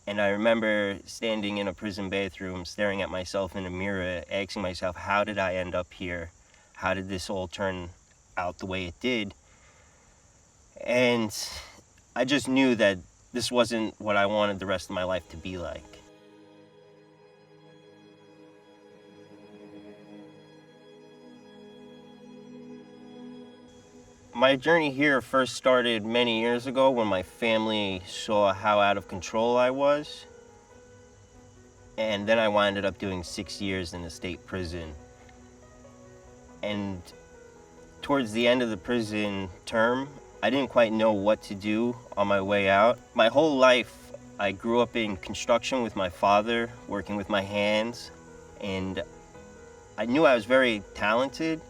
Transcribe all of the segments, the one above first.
And I remember standing in a prison bathroom, staring at myself in a mirror, asking myself, how did I end up here? How did this all turn out the way it did? And I just knew that this wasn't what I wanted the rest of my life to be like. My journey here first started many years ago when my family saw how out of control I was. And then I wound up doing 6 years in the state prison. And towards the end of the prison term, I didn't quite know what to do on my way out. My whole life, I grew up in construction with my father, working with my hands, and I knew I was very talented,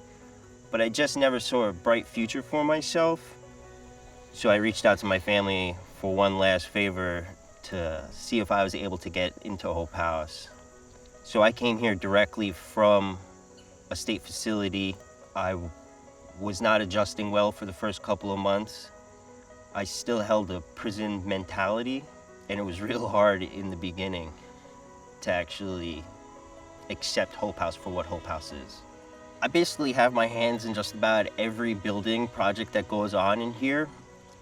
but I just never saw a bright future for myself. So I reached out to my family for one last favor to see if I was able to get into Hope House. So I came here directly from a state facility. I was not adjusting well for the first couple of months. I still held a prison mentality, and it was real hard in the beginning to actually accept Hope House for what Hope House is. I basically have my hands in just about every building project that goes on in here.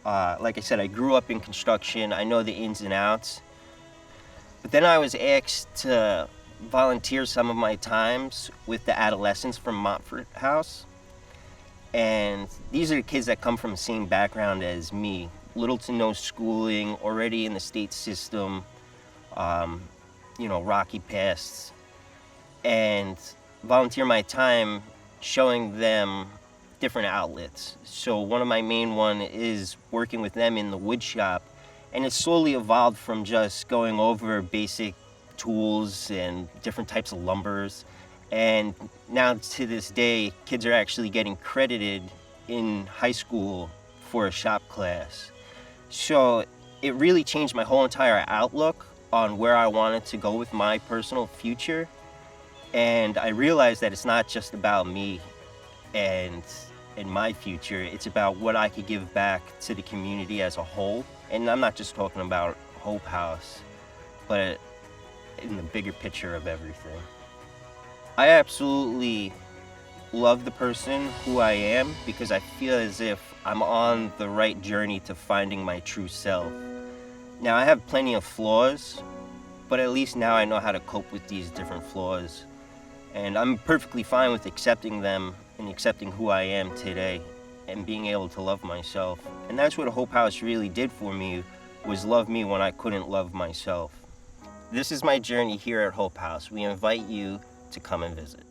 Like I said, I grew up in construction. I know the ins and outs. But then I was asked to volunteer some of my times with the adolescents from Montfort House. And these are the kids that come from the same background as me. Little to no schooling, already in the state system, rocky pasts. And volunteer my time showing them different outlets. So one of my main one is working with them in the wood shop, and it slowly evolved from just going over basic tools and different types of lumbers. And now to this day, kids are actually getting credited in high school for a shop class. So it really changed my whole entire outlook on where I wanted to go with my personal future. And I realized that it's not just about me and my future, it's about what I could give back to the community as a whole. And I'm not just talking about Hope House, but in the bigger picture of everything. I absolutely love the person who I am because I feel as if I'm on the right journey to finding my true self. Now, I have plenty of flaws, but at least now I know how to cope with these different flaws. And I'm perfectly fine with accepting them and accepting who I am today and being able to love myself. And that's what Hope House really did for me, was love me when I couldn't love myself. This is my journey here at Hope House. We invite you to come and visit.